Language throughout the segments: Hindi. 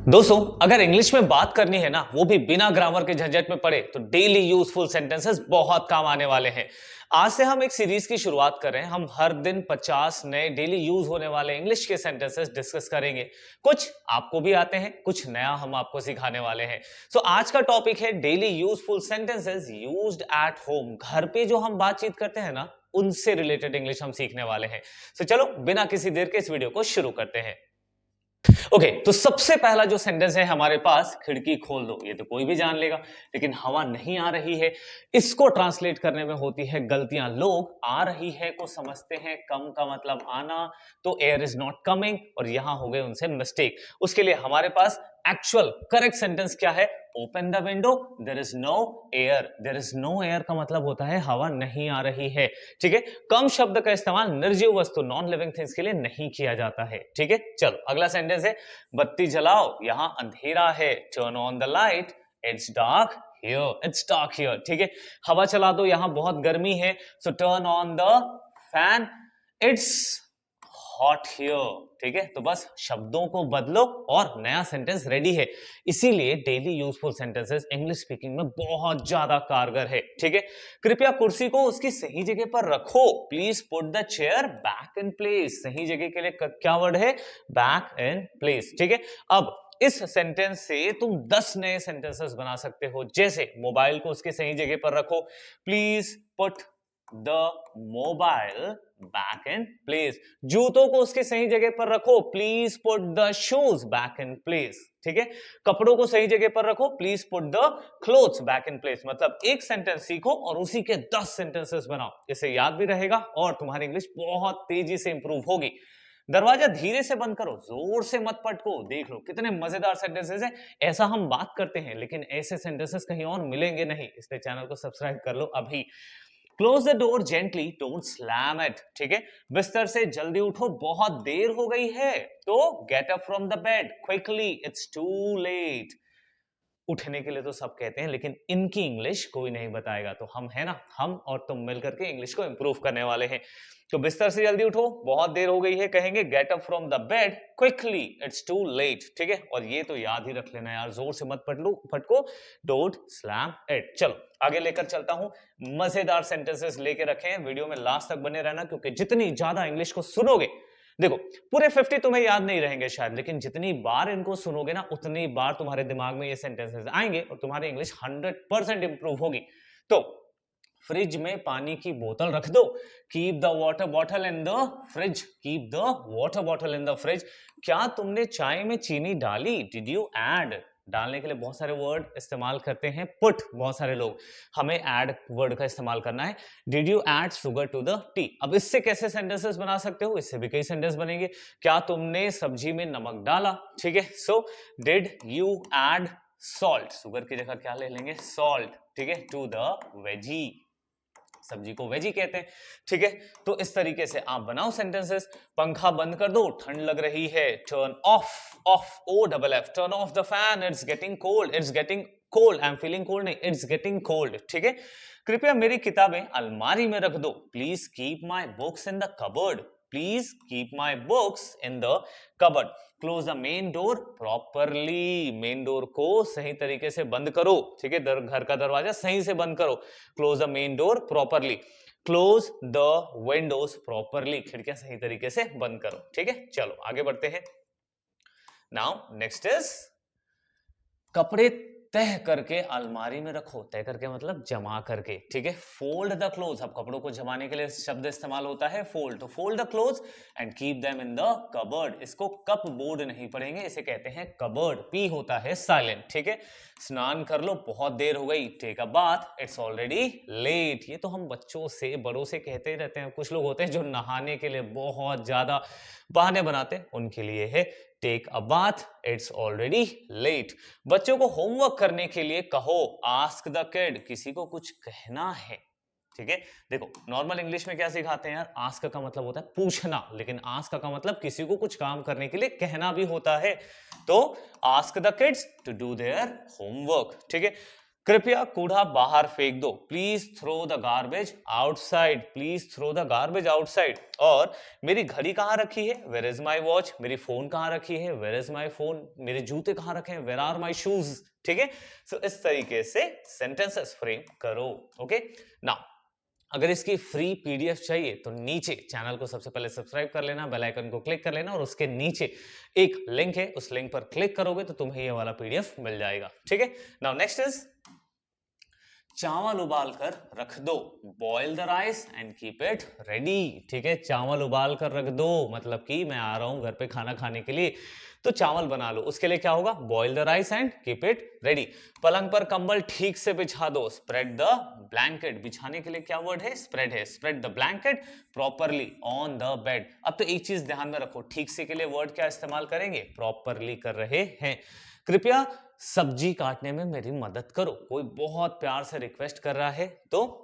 दोस्तों, अगर इंग्लिश में बात करनी है ना, वो भी बिना ग्रामर के झंझट में पड़े, तो डेली यूजफुल सेंटेंसेस बहुत काम आने वाले हैं। आज से हम एक सीरीज की शुरुआत कर रहे हैं। हम हर दिन 50 नए डेली यूज होने वाले इंग्लिश के सेंटेंसेस डिस्कस करेंगे। कुछ आपको भी आते हैं, कुछ नया हम आपको सिखाने वाले हैं। सो आज का टॉपिक है daily useful sentences used at home. घर पे जो हम बातचीत करते हैं ना, उनसे रिलेटेड इंग्लिश हम सीखने वाले हैं। सो चलो बिना किसी देर के इस वीडियो को शुरू करते हैं। ओके, तो सबसे पहला जो सेंटेंस है हमारे पास, खिड़की खोल दो। ये तो कोई भी जान लेगा, लेकिन हवा नहीं आ रही है, इसको ट्रांसलेट करने में होती है गलतियां। लोग आ रही है को समझते हैं कम का मतलब आना, तो एयर इज नॉट कमिंग, और यहां हो गए उनसे मिस्टेक। उसके लिए हमारे पास एक्चुअल करेक्ट सेंटेंस क्या है? Open the window, there is no air. There is no air का मतलब होता है हवा नहीं आ रही है। ठीक है, कम शब्द का इस्तेमाल निर्जीव वस्तु, नॉन लिविंग थिंग्स के लिए नहीं किया जाता है। ठीक है, चलो अगला सेंटेंस है, बत्ती जलाओ, यहां अंधेरा है। Turn on the light, it's dark here. It's dark here. ठीक है, हवा चला दो, यहां बहुत गर्मी है, सो turn on the fan, it's hot here. ठीक है, तो बस शब्दों को बदलो और नया सेंटेंस रेडी है। इसीलिए daily useful sentences English speaking में बहुत ज्यादा कारगर है। ठीक है, कृपया कुर्सी को उसकी सही जगह पर रखो। Please put the chair back in place. सही जगह के लिए क्या वर्ड है? Back in place. ठीक है, अब इस सेंटेंस से तुम 10 नए सेंटेंसेस बना सकते हो। जैसे मोबाइल को उसके सही जगह पर रखो, please put the mobile back in place. जूतों को उसके सही जगह पर रखो, please put the shoes back in place. ठीक है, कपड़ों को सही जगह पर रखो, please put the clothes back in place. मतलब एक सेंटेंस सीखो और उसी के 10 सेंटेंसेस बनाओ। इसे याद भी रहेगा और तुम्हारी इंग्लिश बहुत तेजी से इंप्रूव होगी। दरवाजा धीरे से बंद करो, जोर से मत पटको। देख लो कितने मजेदार सेंटेंसेस हैं। ऐसा हम बात करते हैं, लेकिन ऐसे सेंटेंसेस कहीं और मिलेंगे नहीं। इसलिए चैनल को सब्सक्राइब कर लो अभी। Close the door gently, don't slam it. ठीक है, बिस्तर से जल्दी उठो, बहुत देर हो गई है। तो get up from the bed quickly, it's too late. उठने के लिए तो सब कहते हैं, लेकिन इनकी इंग्लिश कोई नहीं बताएगा। तो हम है ना, हम और तुम मिलकर के इंग्लिश को इंप्रूव करने वाले हैं। तो बिस्तर से जल्दी उठो, बहुत देर हो गई है, कहेंगे get up from the bed quickly, it's too late. ठीक है, और ये तो याद ही रख लेना यार, जोर से मत फटको, डोंट स्लैम इट। चलो आगे लेकर चलता हूं। मजेदार सेंटेंसेस लेके रखे हैं, वीडियो में लास्ट तक बने रहना, क्योंकि जितनी ज्यादा इंग्लिश को सुनोगे, देखो पूरे 50 तुम्हें याद नहीं रहेंगे शायद, लेकिन जितनी बार इनको सुनोगे ना, उतनी बार तुम्हारे दिमाग में ये सेंटेंसेस आएंगे और तुम्हारी इंग्लिश 100% इंप्रूव होगी। तो फ्रिज में पानी की बोतल रख दो, keep the water bottle in the fridge. Keep the water bottle in the fridge. क्या तुमने चाय में चीनी डाली? Did you add? डालने के लिए बहुत सारे वर्ड इस्तेमाल करते हैं। पुट, बहुत सारे लोग, हमें ऐड वर्ड का इस्तेमाल करना है। Did you add sugar to the tea? अब इससे कैसे सेंटेंसेस बना सकते हो? इससे भी कई सेंटेंस बनेंगे। क्या तुमने सब्जी में नमक डाला? ठीक है, so did you add salt? Sugar की जगह क्या ले लेंगे? सॉल्ट। ठीक है, टू द वेजी। सब्जी को वेजी कहते हैं। ठीक है, तो इस तरीके से आप बनाओ सेंटेंसेस। पंखा बंद कर दो, ठंड लग रही है। Turn off, off O double F, turn off the fan, it's getting cold. It's getting cold, I am feeling cold no, it's getting cold. ठीक है, कृपया मेरी किताबें अलमारी में रख दो। Please keep my books in the cupboard. Please keep my books in the cupboard. Close the main door properly. Main door को सही तरीके से बंद करो। ठीक है, घर का दरवाजा सही से बंद करो। Close the main door properly. Close the Windows properly. खिड़कियां सही तरीके से बंद करो। ठीक है, चलो आगे बढ़ते हैं। नाउ नेक्स्ट इज, कपड़े तह करके अलमारी में रखो। तह करके मतलब जमा करके। ठीक है, फोल्ड द क्लोथ। अब कपड़ों को जमाने के लिए शब्द इस्तेमाल होता है फोल्ड। तो fold the cloth and keep them in the cupboard. इसको कप बोर्ड नहीं पढ़ेंगे, इसे कहते हैं कबर्ड। पी होता है साइलेंट। ठीक है, स्नान कर लो, बहुत देर हो गई। Take a bath, it's already late. ये तो हम बच्चों से बड़ों से कहते ही रहते हैं। कुछ लोग होते हैं जो नहाने के लिए बहुत ज्यादा बहाने बनाते हैं, उनके लिए है take a bath, it's already late. बच्चों को होमवर्क करने के लिए कहो, आस्क द किड। किसी को कुछ कहना है। ठीक है, देखो नॉर्मल इंग्लिश में क्या सिखाते हैं यार, आस्क का मतलब होता है पूछना, लेकिन आस्क का मतलब किसी को कुछ काम करने के लिए कहना भी होता है। तो ask the kids to do their homework. ठीक है, कृपया कूड़ा बाहर फेंक दो, please throw the garbage outside, please throw the garbage outside. और मेरी घड़ी कहाँ रखी है, वेयर इज माई वॉच, मेरी फोन कहाँ रखी है, वेयर इज माई फोन, मेरे जूते कहाँ रखे हैं, वेयर आर माई शूज। ठीक है, सो इस तरीके से सेंटेंसेस फ्रेम करो। ओके, नाउ अगर इसकी फ्री पीडीएफ चाहिए तो नीचे चैनल को सबसे पहले सब्सक्राइब कर लेना, बेल आइकन को क्लिक कर लेना और उसके नीचे एक लिंक है, उस लिंक पर क्लिक करोगे तो तुम्हें ये वाला पीडीएफ मिल जाएगा। ठीक है, नाउ नेक्स्ट इज चावल उबाल कर रख दो, boil the rice and keep it ready. ठीक है, चावल उबाल कर रख दो मतलब कि मैं आ रहा हूं घर पे खाना खाने के लिए, तो चावल बना लो, उसके लिए क्या होगा, boil the rice and keep it ready. पलंग पर कंबल ठीक से बिछा दो, स्प्रेड द ब्लैंकेट, बिछाने के लिए क्या वर्ड है, स्प्रेड है, spread the blanket properly on the bed. अब तो एक चीज ध्यान में रखो, ठीक से के लिए वर्ड क्या इस्तेमाल करेंगे, प्रॉपरली कर रहे हैं। कृपया सब्जी काटने में मेरी मदद करो, कोई बहुत प्यार से रिक्वेस्ट कर रहा है, तो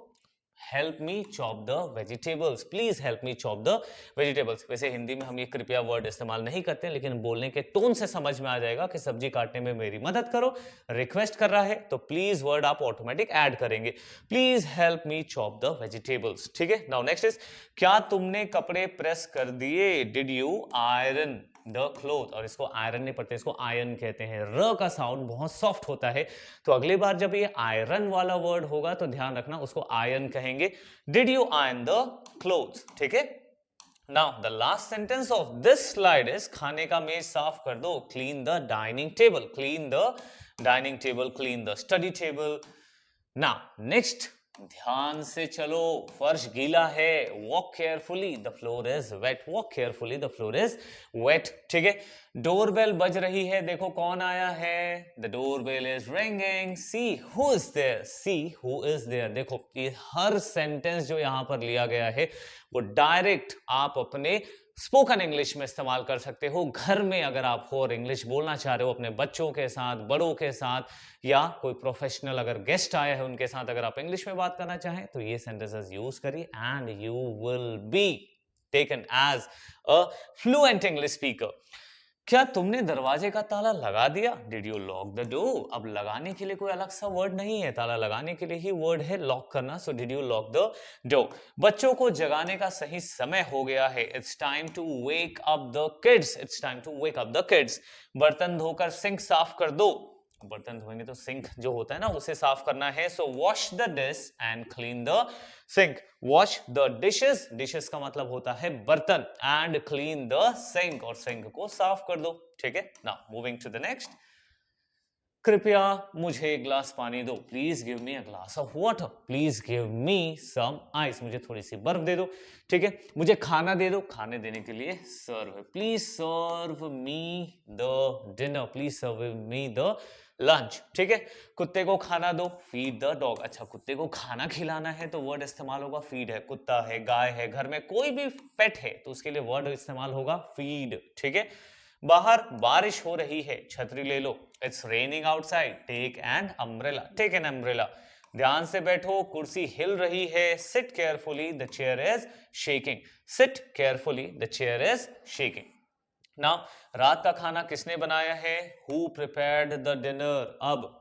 help me chop the vegetables, please help me chop the vegetables. वैसे हिंदी में हम ये कृपया वर्ड इस्तेमाल नहीं करते, लेकिन बोलने के टोन से समझ में आ जाएगा कि सब्जी काटने में मेरी मदद करो, रिक्वेस्ट कर रहा है, तो प्लीज वर्ड आप ऑटोमेटिक ऐड करेंगे, please help me chop the vegetables. ठीक है, नाउ नेक्स्ट इज क्या तुमने कपड़े प्रेस कर दिए, did you iron the cloth. और इसको आयरन नहीं पढ़ते, इसको आयरन कहते हैं, र का साउंड बहुत सॉफ्ट होता है, तो अगली बार जब ये आयरन वाला वर्ड होगा तो ध्यान रखना उसको आयरन कहेंगे। Did you iron the clothes. ठीक है, now the last sentence of this slide is खाने का मेज साफ कर दो, clean the dining table, clean the dining table, clean the study table. Now next, ध्यान से चलो, फर्श गीला है, walk carefully the floor is wet, walk carefully the floor is wet. ठीक है, डोरबेल बज रही है, देखो कौन आया है, the doorbell is ringing, see who is there, see who is there. देखो ये हर सेंटेंस जो यहां पर लिया गया है वो डायरेक्ट आप अपने स्पोकन इंग्लिश में इस्तेमाल कर सकते हो, घर में अगर आप हो और इंग्लिश बोलना चाह रहे हो अपने बच्चों के साथ, बड़ों के साथ, या कोई प्रोफेशनल अगर गेस्ट आया है उनके साथ अगर आप इंग्लिश में बात करना चाहें तो ये सेंटेंसेस यूज करिए and you will be taken as a fluent English speaker. क्या तुमने दरवाजे का ताला लगा दिया, did you lock the door. अब लगाने के लिए कोई अलग सा वर्ड नहीं है, ताला लगाने के लिए ही वर्ड है लॉक करना, so did you lock the door. बच्चों को जगाने का सही समय हो गया है, it's time to wake up the kids, it's time to wake up the kids. बर्तन धोकर सिंक साफ कर दो, बर्तन धोएंगे तो सिंक जो होता है ना उसे साफ करना है, so wash the dish and clean the sink, wash the dishes, dishes का मतलब होता है बर्तन, एंड क्लीन द सिंक, और सिंक को साफ कर दो। ठीक है, now moving to the next, कृपया मुझे एक ग्लास पानी दो, please give me a glass of water, please give me some ice, मुझे थोड़ी सी बर्फ दे दो। ठीक है, मुझे खाना दे दो, खाने देने के लिए सर्व है, please serve me the dinner, please serve me the lunch. ठीक है, कुत्ते को खाना दो, फीड द डॉग। अच्छा, कुत्ते को खाना खिलाना है तो वर्ड इस्तेमाल होगा फीड है, कुत्ता है, गाय है, घर में कोई भी पेट है तो उसके लिए वर्ड इस्तेमाल होगा फीड। ठीक है, बाहर बारिश हो रही है, छतरी ले लो, it's raining outside, take an umbrella, take an umbrella. ध्यान से बैठो, कुर्सी हिल रही है, sit carefully the chair is shaking, sit carefully the chair is shaking. Now रात का खाना किसने बनाया है, हु प्रिपेयर्ड द डिनर। अब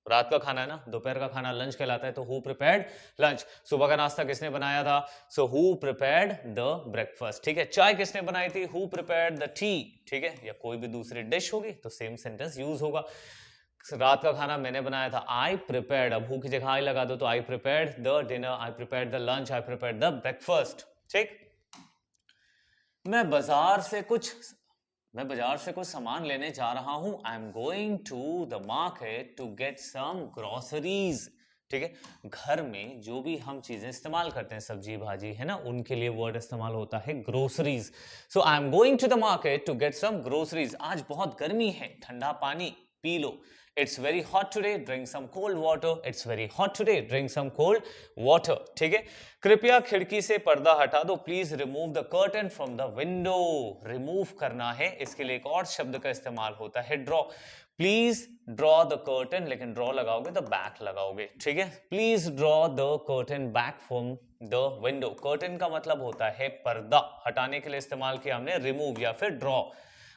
रात का खाना है ना, दोपहर का खाना लंच कहलाता है, तो हु प्रिपेयर्ड लंच। सुबह का नाश्ता किसने बनाया था, so who prepared the breakfast. ठीक है, चाय किसने बनाई थी, हु प्रिपेयर्ड द टी। ठीक है, या कोई भी दूसरी डिश होगी तो सेम सेंटेंस यूज होगा। रात का खाना मैंने बनाया था, आई प्रिपेयर्ड, अब हु की जगह आई लगा दो तो आई prepared the dinner, I prepared the lunch, I prepared the breakfast. ठीक, मैं बाजार से कुछ मैं बाजार से कुछ सामान लेने जा रहा हूं, I am going to the market to get some groceries. ठीक है, घर में जो भी हम चीजें इस्तेमाल करते हैं, सब्जी भाजी है ना, उनके लिए वर्ड इस्तेमाल होता है groceries. So I am going to the market to get some groceries. आज बहुत गर्मी है, ठंडा पानी पी लो, it's very hot today, drink some cold water, it's very hot today, drink some cold water. ठीक है, कृपया खिड़की से पर्दा हटा दो, please remove the curtain from the window. Remove करना है, इसके लिए एक और शब्द का इस्तेमाल होता है draw, please draw the curtain, लेकिन ड्रॉ लगाओगे तो बैक लगाओगे। ठीक है, please draw the curtain back from the window. Curtain का मतलब होता है पर्दा, हटाने के लिए इस्तेमाल किया हमने रिमूव या फिर ड्रॉ।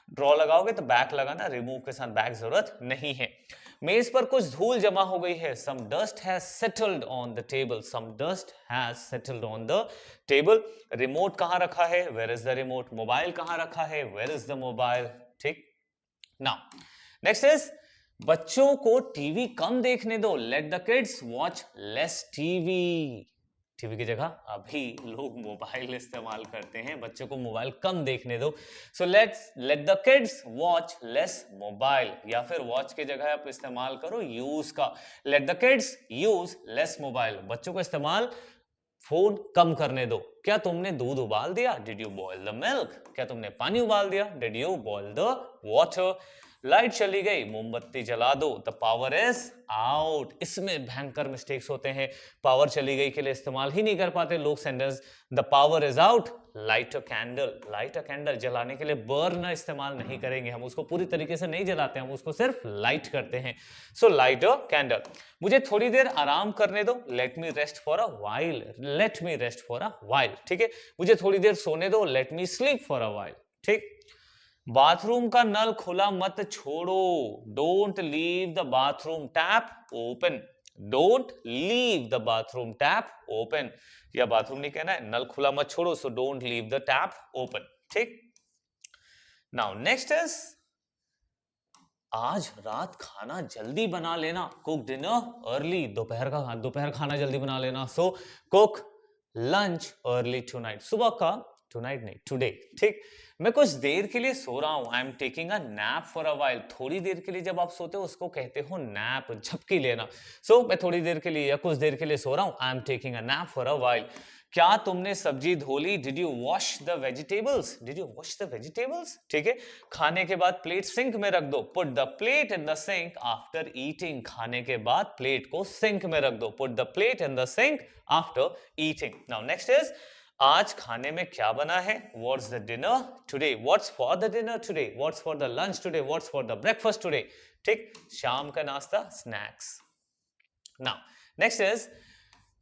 ड्रॉ लगाओगे तो बैक लगाना, रिमूव के साथ बैक जरूरत नहीं है। मेज पर कुछ धूल जमा हो गई है। Some dust has settled on the table. Some dust has settled on the table. Remote कहाँ रखा है? Where is the remote? Mobile कहाँ रखा है? Where is the mobile? ठीक। Now, next is बच्चों को टीवी कम देखने दो। Let the kids watch less TV. TV की जगह अभी लोग मोबाइल इस्तेमाल करते हैं। बच्चों को मोबाइल कम देखने दो। So let the kids watch less mobile, या फिर वॉच की जगह आप इस्तेमाल करो यूज का। Let the kids use less mobile, बच्चों को इस्तेमाल फोन कम करने दो। क्या तुमने दूध उबाल दिया? Did you boil the milk? क्या तुमने पानी उबाल दिया? Did you boil the water? Light चली गई, मोमबत्ती जला दो। The power is out. इसमें भयंकर मिस्टेक्स होते हैं। पावर चली गई के लिए इस्तेमाल ही नहीं कर पाते लोग sentence. The power is out, light a candle. Light a candle, जलाने के लिए बर्न इस्तेमाल नहीं करेंगे, हम उसको पूरी तरीके से नहीं जलाते, हम उसको सिर्फ लाइट करते हैं। सो लाइट अ कैंडल। मुझे थोड़ी देर आराम करने दो। Let me rest for a while. Let me rest for a while, ठीक है। मुझे थोड़ी देर सोने दो। Let me sleep for a while, ठीक। बाथरूम का नल खुला मत छोड़ो। Don't leave the bathroom tap open. Don't leave the bathroom tap open, या बाथरूम नहीं कहना है, नल खुला मत छोड़ो। So don't leave the tap open, ठीक। नाउ नेक्स्ट इज आज रात खाना जल्दी बना लेना। Cook dinner early. दोपहर खाना जल्दी बना लेना। सो कुक लंच अर्ली टुनाइट। सुबह का, टुनाइट नहीं, टुडे, ठीक। मैं कुछ देर के लिए सो रहा हूं। I am taking a nap for a while. थोड़ी देर के लिए जब आप सोते हो उसको कहते हो नैप, झपकी लेना। सो मैं थोड़ी देर के लिए या कुछ देर के लिए सो रहा हूं। I am taking a nap for a while. क्या तुमने सब्जी धो ली? Did you wash the vegetables? Did you wash the vegetables, ठीक है। खाने के बाद प्लेट सिंक में रख दो। Put the plate in the sink after eating. खाने के बाद प्लेट को सिंक में रख दो। Put the plate in the sink after eating. Now next is आज खाने में क्या बना है? What's the dinner today? What's for the dinner today? What's for the lunch today? What's for the breakfast today, ठीक। शाम का नाश्ता, स्नैक्स। नाउ नेक्स्ट इज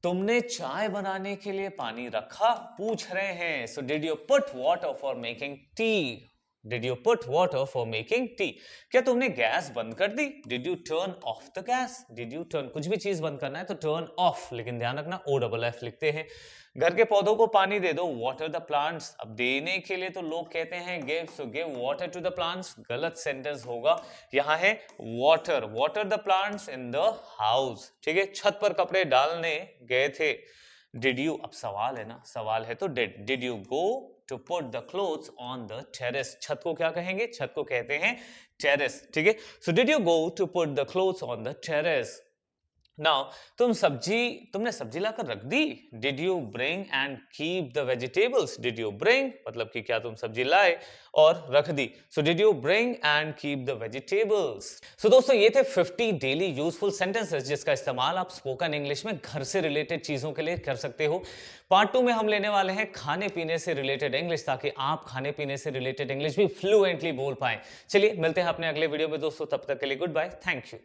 तुमने चाय बनाने के लिए पानी रखा? पूछ रहे हैं। So did you put water for making tea? Did you put water for making tea? क्या तुमने गैस बंद कर दी? Did you turn off the gas? Did you turn, कुछ भी चीज बंद करना है तो टर्न ऑफ, लेकिन ध्यान रखना OFF लिखते हैं। घर के पौधों को पानी दे दो। Water the plants. अब देने के लिए तो लोग कहते हैं give, so give water to the plants. गलत सेंटेंस होगा। यहां है water, water the plants in the house, ठीक है। छत पर कपड़े डालने गए थे। डिड यू, अब सवाल है ना, सवाल है तो did you go to put the clothes on the terrace? छत को क्या कहेंगे? छत को कहते हैं टेरेस, ठीक है। So did you go to put the clothes on the terrace? Now तुमने सब्जी लाकर रख दी। Did you bring and keep the vegetables? Did you bring मतलब कि क्या तुम सब्जी लाए और रख दी। So did you bring and keep the vegetables. So दोस्तों ये थे 50 डेली यूजफुल सेंटेंसेस जिसका इस्तेमाल आप स्पोकन इंग्लिश में घर से रिलेटेड चीजों के लिए कर सकते हो। पार्ट 2 में हम लेने वाले हैं खाने पीने से रिलेटेड इंग्लिश, ताकि आप खाने पीने से रिलेटेड इंग्लिश भी फ्लुएंटली बोल पाए। चलिए मिलते हैं अपने अगले वीडियो में दोस्तों, तब तक के लिए गुड बाय, थैंक यू।